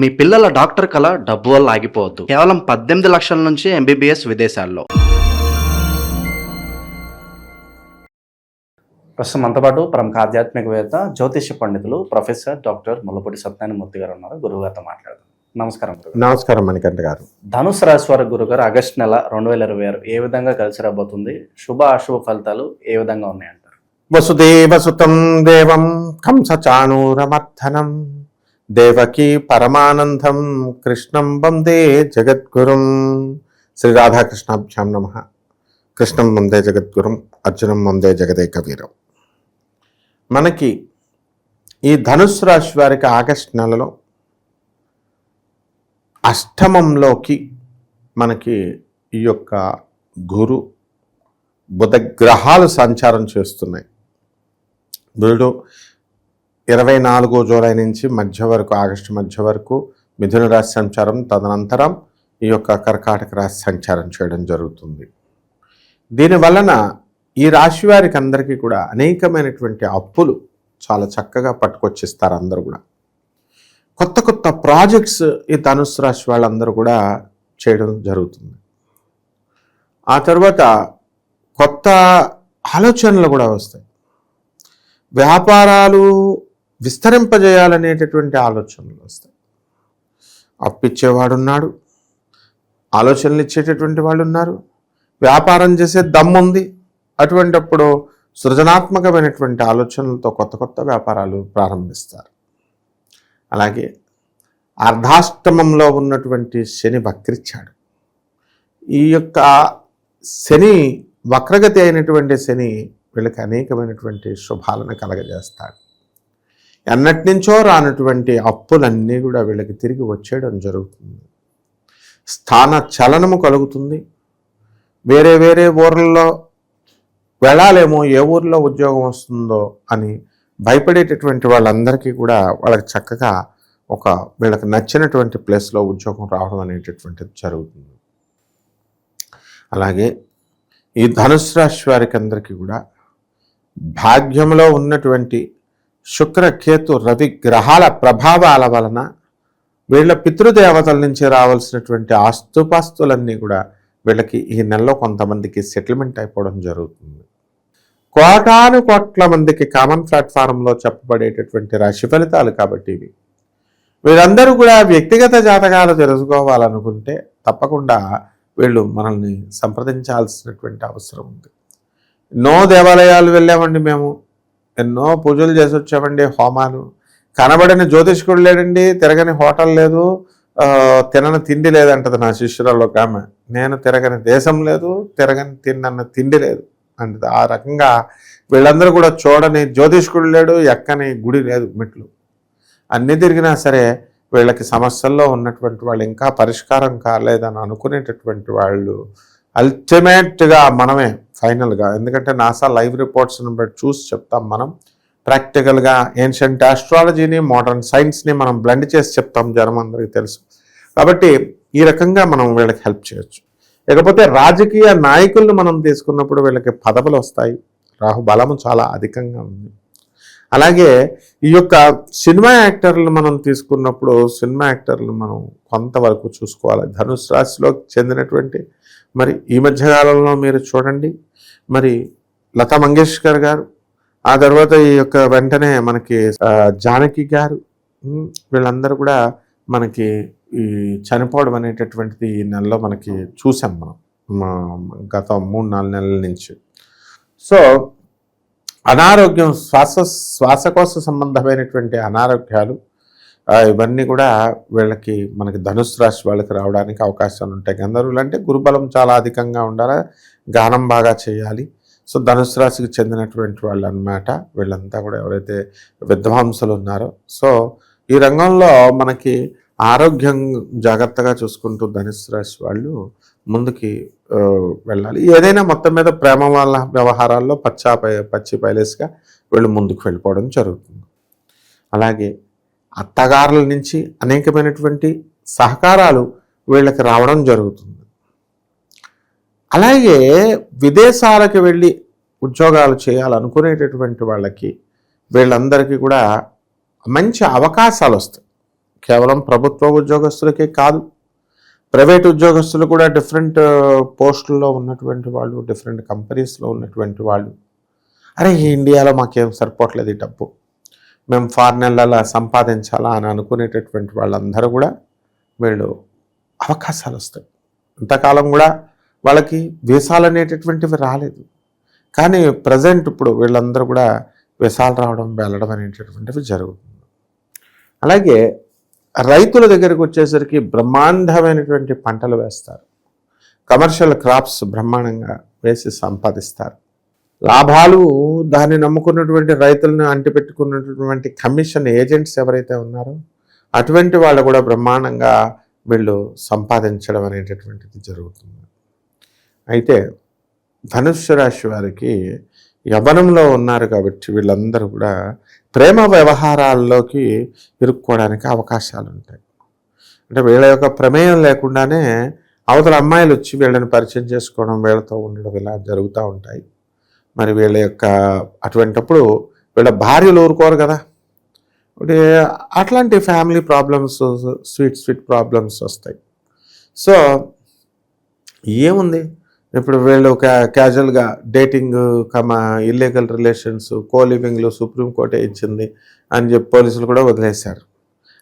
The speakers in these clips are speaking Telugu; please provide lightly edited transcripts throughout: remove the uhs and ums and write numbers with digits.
మీ పిల్లల డాక్టర్ కల డబ్బు వల్ల ఆగిపోవద్దు. కేవలం 18 లక్షల నుంచి ఎంబీబీఎస్ విదేశాల్లో. ప్రస్తుతం మనతో పాటు ప్రముఖ ఆధ్యాత్మికవేత్త, జ్యోతిష్య పండితులు ప్రొఫెసర్ డాక్టర్ ముల్లపూడి సత్యనారాయణమూర్తి గారు ఉన్నారు. గురువు గారితో మాట్లాడదాం. నమస్కారం. నమస్కారం మణికంఠ గారు. ధనుసు రాశి వారి గురుగారు ఆగస్టు నెల 2026 ఏ విధంగా కలిసి రాబోతుంది? శుభ అశుభ ఫలితాలు ఏ విధంగా ఉన్నాయంటారు? వసుదేవసుతం దేవం కంసచాణూరమర్ధనం దేవకీ పరమానందం కృష్ణం వందే జగద్గురుం. శ్రీ రాధాకృష్ణాభ్యాం నమః. కృష్ణం వందే జగద్గురుం, అర్జునం వందే జగదేక వీరం. మనకి ఈ ధనుస్సు రాశి వారికి ఆగస్టు నెలలో అష్టమంలోకి మనకి ఈ యొక్క గురు బుధ గ్రహాలు సంచారం చేస్తున్నాయి. బుధుడు 24 జూలై నుంచి మధ్య వరకు, ఆగస్టు మధ్య వరకు మిథున రాశి సంచారం, తదనంతరం ఈ యొక్క కర్కాటక రాశి సంచారం చేయడం జరుగుతుంది. దీనివలన ఈ రాశి వారికి అందరికీ కూడా అనేకమైనటువంటి అప్పులు చాలా చక్కగా పట్టుకొచ్చిస్తారు. అందరూ కూడా కొత్త కొత్త ప్రాజెక్ట్స్ ఈ ధనుస్సు రాశి వాళ్ళందరూ కూడా చేయడం జరుగుతుంది. ఆ తర్వాత కొత్త ఆలోచనలు కూడా వస్తాయి. వ్యాపారాలు విస్తరింపజేయాలనేటటువంటి ఆలోచనలు వస్తాయి. అప్పిచ్చేవాడున్నాడు, ఆలోచనలు ఇచ్చేటటువంటి వాళ్ళు ఉన్నారు, వ్యాపారం చేసే దమ్ముంది. అటువంటిప్పుడు సృజనాత్మకమైనటువంటి ఆలోచనలతో కొత్త కొత్త వ్యాపారాలు ప్రారంభిస్తారు. అలాగే అర్ధాష్టమంలో ఉన్నటువంటి శని వక్రించాడు. ఈ యొక్క శని వక్రగతి అయినటువంటి శని వీళ్ళకి అనేకమైనటువంటి శుభాలను కలగజేస్తాడు. ఎన్నటి నుంచో రానటువంటి అప్పులన్నీ కూడా వీళ్ళకి తిరిగి వచ్చేయడం జరుగుతుంది. స్థాన చలనము కలుగుతుంది. వేరే వేరే ఊర్లలో వెళ్ళాలేమో, ఏ ఊర్లో ఉద్యోగం వస్తుందో అని భయపడేటటువంటి వాళ్ళందరికీ కూడా వాళ్ళకి చక్కగా వీళ్ళకి నచ్చినటువంటి ప్లేస్లో ఉద్యోగం రావడం అనేటటువంటిది జరుగుతుంది. అలాగే ఈ ధనుసు రాశి వారికి అందరికీ కూడా భాగ్యంలో ఉన్నటువంటి శుక్ర, కేతు, రవి గ్రహాల ప్రభావాల వలన వీళ్ళ పితృదేవతల నుంచి రావాల్సినటువంటి ఆస్తుపాస్తులన్నీ కూడా వీళ్ళకి ఈ నెలలో కొంతమందికి సెటిల్మెంట్ అయిపోవడం జరుగుతుంది. కోటాను కోట్ల మందికి కామన్ ప్లాట్ఫారంలో చెప్పబడేటటువంటి రాశి ఫలితాలు కాబట్టి ఇవి. వీళ్ళందరూ కూడా వ్యక్తిగత జాతకాలు తెలుసుకోవాలనుకుంటే తప్పకుండా వీళ్ళు మనల్ని సంప్రదించాల్సినటువంటి అవసరం ఉంది. ఎన్నో దేవాలయాలు వెళ్ళామండి, మేము ఎన్నో పూజలు చేసి వచ్చామండి, హోమాలు. కనబడిన జ్యోతిష్కుడు లేడండి, తిరగని హోటల్ లేదు, తినని తిండి లేదంటది నా శిష్యురాల్లో ఒక ఆమె. నేను తిరగని దేశం లేదు, తిన్న తిండి లేదు అంటే ఆ రకంగా వీళ్ళందరూ కూడా చూడని జ్యోతిష్కుడు లేడు, ఎక్కని గుడి లేదు, మెట్లు అన్నీ తిరిగినా సరే వీళ్ళకి సమస్యల్లో ఉన్నటువంటి వాళ్ళు ఇంకా పరిష్కారం కాలేదని అనుకునేటటువంటి వాళ్ళు అల్టిమేట్గా మనమే ఫైనల్గా, ఎందుకంటే నాసా లైవ్ రిపోర్ట్స్ని బట్టి చూసి చెప్తాం. మనం ప్రాక్టికల్గా ఏన్షియంట్ ఆస్ట్రాలజీని, మోడర్న్ సైన్స్ని మనం బ్లెండ్ చేసి చెప్తాం, జనం అందరికీ తెలుసు. కాబట్టి ఈ రకంగా మనం వీళ్ళకి హెల్ప్ చేయొచ్చు. లేకపోతే రాజకీయ నాయకులను మనం తీసుకున్నప్పుడు వీళ్ళకి పదవులు వస్తాయి. రాహు బలము చాలా అధికంగా ఉంది. అలాగే ఈ యొక్క సినిమా యాక్టర్లు మనం తీసుకున్నప్పుడు సినిమా యాక్టర్లు మనం కొంతవరకు చూసుకోవాలి. ధనుసు రాశిలో చెందినటువంటి మరి ఈ మధ్యకాలంలో మీరు చూడండి, మరి లతా మంగేష్కర్ గారు, ఆ తర్వాత ఈ యొక్క వెంటనే మనకి జానకి గారు, వీళ్ళందరూ కూడా మనకి ఈ చనిపోవడం అనేటటువంటిది ఈ నెలలో మనకి చూసాం మనం గత 3-4 నెలల నుంచి. సో అనారోగ్యం, శ్వాసకోశ సంబంధమైనటువంటి అనారోగ్యాలు ఇవన్నీ కూడా వీళ్ళకి మనకి ధనుసు రాశి వాళ్ళకి రావడానికి అవకాశాలు ఉంటాయి. గంధర్వులు అంటే గురుబలం చాలా అధికంగా ఉండాలి, గానం బాగా చేయాలి. సో ధనుసు రాశికి చెందినటువంటి వాళ్ళు అన్నమాట వీళ్ళంతా కూడా, ఎవరైతే విద్వాంసులు ఉన్నారో. సో ఈ రంగంలో మనకి ఆరోగ్యం జాగ్రత్తగా చూసుకుంటూ ధనుసు రాశి వాళ్ళు ముందుకి వెళ్ళాలి. ఏదైనా మొత్తం మీద ప్రేమ వాళ్ళ వ్యవహారాల్లో పచ్చి పైలేస్గా వీళ్ళు ముందుకు వెళ్ళిపోవడం జరుగుతుంది. అలాగే అత్తగారుల నుంచి అనేకమైనటువంటి సహకారాలు వీళ్ళకి రావడం జరుగుతుంది. అలాగే విదేశాలకు వెళ్ళి ఉద్యోగాలు చేయాలనుకునేటటువంటి వాళ్ళకి వీళ్ళందరికీ కూడా మంచి అవకాశాలు వస్తాయి. కేవలం ప్రభుత్వ ఉద్యోగస్తులకే కాదు, ప్రైవేట్ ఉద్యోగస్తులు కూడా డిఫరెంట్ పోస్టుల్లో ఉన్నటువంటి వాళ్ళు, డిఫరెంట్ కంపెనీస్లో ఉన్నటువంటి వాళ్ళు, అరే ఈ ఇండియాలో మాకేం సరిపోవట్లేదు ఈ డబ్బు, మేము ఫారినర్లలో సంపాదించాలా అని అనుకునేటటువంటి వాళ్ళందరూ కూడా వీళ్ళు అవకాశాలు వస్తాయి. ఇంతకాలం కూడా వాళ్ళకి వీసాలు అనేటటువంటివి రాలేదు, కానీ ప్రజెంట్ ఇప్పుడు వీళ్ళందరూ కూడా వీసాలు రావడం వెళ్ళడం అనేటటువంటివి జరుగుతుంది. అలాగే రైతుల దగ్గరికి వచ్చేసరికి బ్రహ్మాండమైనటువంటి పంటలు వేస్తారు, కమర్షియల్ క్రాప్స్ బ్రహ్మాండంగా వేసి సంపాదిస్తారు. లాభాలు దాన్ని నమ్ముకున్నటువంటి రైతులను అంటిపెట్టుకున్నటువంటి కమిషన్ ఏజెంట్స్ ఎవరైతే ఉన్నారో అటువంటి వాళ్ళు కూడా బ్రహ్మాండంగా వీళ్ళు సంపాదించడం అనేటటువంటిది జరుగుతుంది. అయితే ధనుస్సు రాశి వారికి యవ్వనంలో ఉన్నారు కాబట్టి వీళ్ళందరూ కూడా ప్రేమ వ్యవహారాల్లోకి ఇరుక్కోవడానికి అవకాశాలు ఉంటాయి. అంటే వీళ్ళ యొక్క ప్రమేయం లేకుండానే అవతల అమ్మాయిలు వచ్చి వీళ్ళని పరిచయం చేసుకోవడం, వీళ్ళతో ఉండడం ఇలా జరుగుతూ ఉంటాయి. మరి వీళ్ళ యొక్క అటువంటిప్పుడు వీళ్ళ భార్యలు ఊరుకోరు కదా, అంటే అట్లాంటి ఫ్యామిలీ ప్రాబ్లమ్స్, స్వీట్ ప్రాబ్లమ్స్ వస్తాయి. సో ఏముంది, ఇప్పుడు వీళ్ళు క్యాజువల్గా డేటింగ్ ఇల్లీగల్ రిలేషన్స్, కోలివింగ్లు సుప్రీంకోర్టే ఇచ్చింది అని చెప్పి పోలీసులు కూడా వదిలేశారు.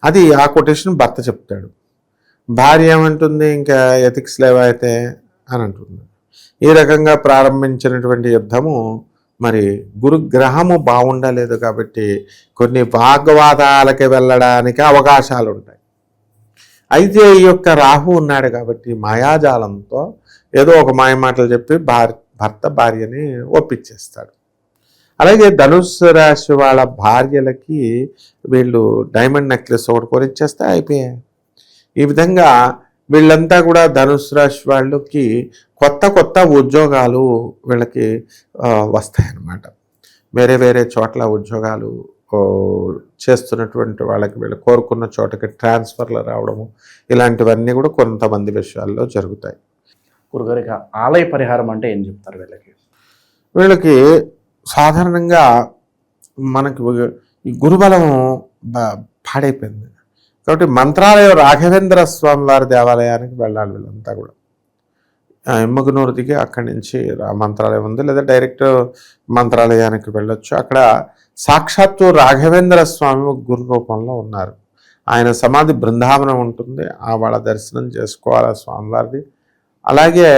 అది ఆ కొటేషన్ భర్త చెప్తాడు, భార్య ఏమంటుంది ఇంకా ఎథిక్స్ లేవా అయితే అని అంటుంది. ఈ రకంగా ప్రారంభించినటువంటి యుద్ధము మరి గురుగ్రహము బాగుండలేదు కాబట్టి కొన్ని వాగ్వాదాలకి వెళ్ళడానికి అవకాశాలు ఉంటాయి. అయితే ఈ యొక్క రాహు ఉన్నాడు కాబట్టి మాయాజాలంతో ఏదో ఒక మాయమాటలు చెప్పి భర్త భార్యని ఒప్పించేస్తాడు. అలాగే ధనుస్సు రాశి వాళ్ళ భార్యలకి వీళ్ళు డైమండ్ నెక్లెస్ ఒకటి కొనిచ్చేస్తే అయిపోయాయి. ఈ విధంగా వీళ్ళంతా కూడా ధనుస్సు రాశి వాళ్ళకి కొత్త ఉద్యోగాలు వీళ్ళకి వస్తాయన్నమాట. వేరే చోట్ల ఉద్యోగాలు చేస్తున్నటువంటి వాళ్ళకి వీళ్ళు కోరుకున్న చోటకి ట్రాన్స్ఫర్లు రావడము, ఇలాంటివన్నీ కూడా కొంతమంది విషయాల్లో జరుగుతాయి. గురుగారికి ఆలయ పరిహారం అంటే ఏం చెప్తారు వీళ్ళకి సాధారణంగా మనకి ఈ గురుబలం పాడైపోయింది కాబట్టి మంత్రాలయం రాఘవేంద్ర స్వామి వారి దేవాలయానికి వెళ్ళాలి వీళ్ళంతా కూడా. ఎమ్మగనూరు దిగి అక్కడి నుంచి మంత్రాలయం ఉంది, లేదా డైరెక్ట్ మంత్రాలయానికి వెళ్ళొచ్చు. అక్కడ సాక్షాత్తు రాఘవేంద్ర స్వామి గురు రూపంలో ఉన్నారు. ఆయన సమాధి బృందావనం ఉంటుంది, వాళ్ళ దర్శనం చేసుకోవాలి స్వామివారిది. అలాగే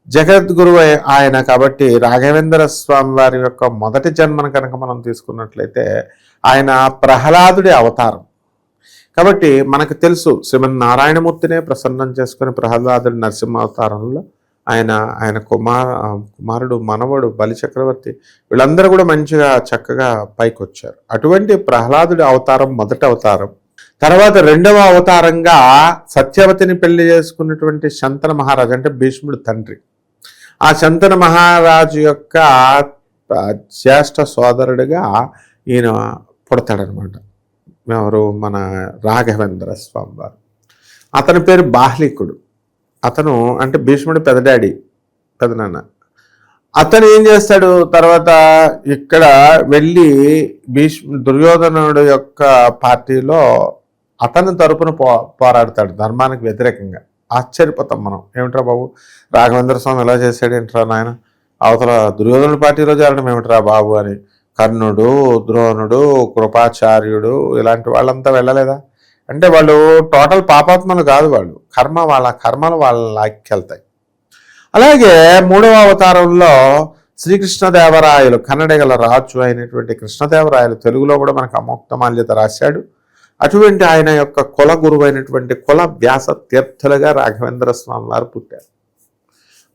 జగద్గురు ఆయన కాబట్టి రాఘవేంద్ర స్వామి వారి యొక్క మొదటి జన్మను కనుక మనం తీసుకున్నట్లయితే ఆయన ప్రహ్లాదుడి అవతారం కాబట్టి మనకు తెలుసు. శ్రీమన్నారాయణమూర్తినే ప్రసన్నం చేసుకుని ప్రహ్లాదుడి నరసింహ అవతారంలో ఆయన కుమారుడు మనవడు బలిచక్రవర్తి వీళ్ళందరూ కూడా మంచిగా చక్కగా పైకి వచ్చారు. అటువంటి ప్రహ్లాదుడి అవతారం మొదటి అవతారం. తర్వాత రెండవ అవతారంగా సత్యవతిని పెళ్లి చేసుకున్నటువంటి శంతన మహారాజు, అంటే భీష్ముడు తండ్రి. ఆ శంతన మహారాజు యొక్క జ్యేష్ఠ సోదరుడిగా ఈయన పుడతాడనమాట. ఎవరు? మన రాఘవేంద్ర స్వామి వారు. అతని పేరు బాహ్లికుడు. అతను అంటే భీష్ముడు పెదనాన్న. అతను ఏం చేస్తాడు, తర్వాత ఇక్కడ వెళ్ళి దుర్యోధనుడు యొక్క పార్టీలో అతని తరపున పోరాడతాడు ధర్మానికి వ్యతిరేకంగా. ఆశ్చర్యపోతాం మనం, ఏమిట్రా బాబు రాఘవేంద్ర స్వామి ఎలా చేశాడు ఏంట్రా నాయన, అవతల దుర్యోధనుడి పార్టీలో చేరడం ఏమిట్రా బాబు అని. కర్ణుడు, ద్రోణుడు, కృపాచార్యుడు ఇలాంటి వాళ్ళంతా వెళ్ళలేదా అంటే వాళ్ళు టోటల్ పాపాత్మలు కాదు, వాళ్ళు వాళ్ళ కర్మలు వాళ్ళ లాక్కెళ్తాయి. అలాగే మూడవ అవతారంలో శ్రీకృష్ణదేవరాయలు, కన్నడగల రాజు అయినటువంటి కృష్ణదేవరాయలు, తెలుగులో కూడా మనకు అమోక్తమాల్యత రాశాడు. అటువంటి ఆయన యొక్క కుల గురువు అయినటువంటి కుల వ్యాస తీర్థులుగా రాఘవేంద్ర స్వామి వారు పుట్టారు.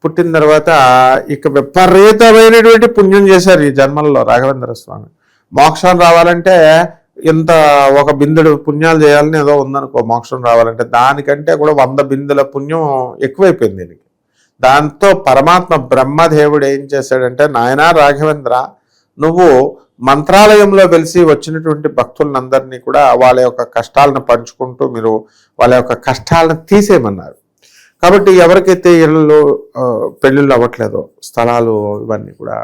పుట్టిన తర్వాత ఇక విపరీతమైనటువంటి పుణ్యం చేశారు ఈ జన్మల్లో రాఘవేంద్ర స్వామి. మోక్షం రావాలంటే ఇంత ఒక బిందెడు పుణ్యాలు చేయాలని ఏదో ఉందనుకో, మోక్షం రావాలంటే దానికంటే కూడా 100 బిందెల పుణ్యం ఎక్కువైపోయింది దీనికి. దాంతో పరమాత్మ బ్రహ్మదేవుడు ఏం చేశాడంటే, నాయనా రాఘవేంద్ర, నువ్వు మంత్రాలయంలో వెలిసి వచ్చినటువంటి భక్తులందరినీ కూడా వాళ్ళ యొక్క కష్టాలను పంచుకుంటూ మీరు వాళ్ళ యొక్క కష్టాలను తీసేయమన్నారు. కాబట్టి ఎవరికైతే ఇళ్ళు పెళ్ళిళ్ళు అవ్వట్లేదో, స్థలాలు ఇవన్నీ కూడా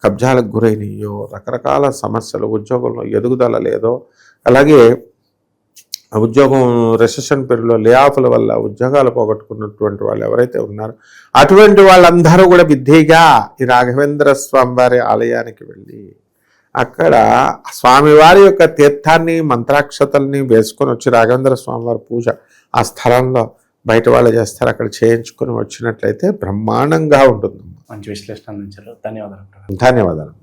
కబ్జాలకు గురైనయో, రకరకాల సమస్యలు, ఉద్యోగంలో ఎదుగుదల లేదో, అలాగే ఉద్యోగం రెసెషన్ పీరియడ్లో లే ఆఫ్ల వల్ల ఉద్యోగాలు పోగొట్టుకున్నటువంటి వాళ్ళు ఎవరైతే ఉన్నారో అటువంటి వాళ్ళందరూ కూడా విధిగా ఈ రాఘవేంద్ర స్వామి వారి ఆలయానికి వెళ్ళి అక్కడ స్వామివారి యొక్క తీర్థాన్ని మంత్రాక్షతల్ని వేసుకొని వచ్చి రాఘవేంద్ర స్వామివారి పూజ ఆ స్థలంలో బయట వాళ్ళు చేస్తారు, అక్కడ చేయించుకొని వచ్చినట్లయితే బ్రహ్మాండంగా ఉంటుంది. మంచి విశ్లేషణ అందించారు. ధన్యవాదాలు. ధన్యవాదాలు.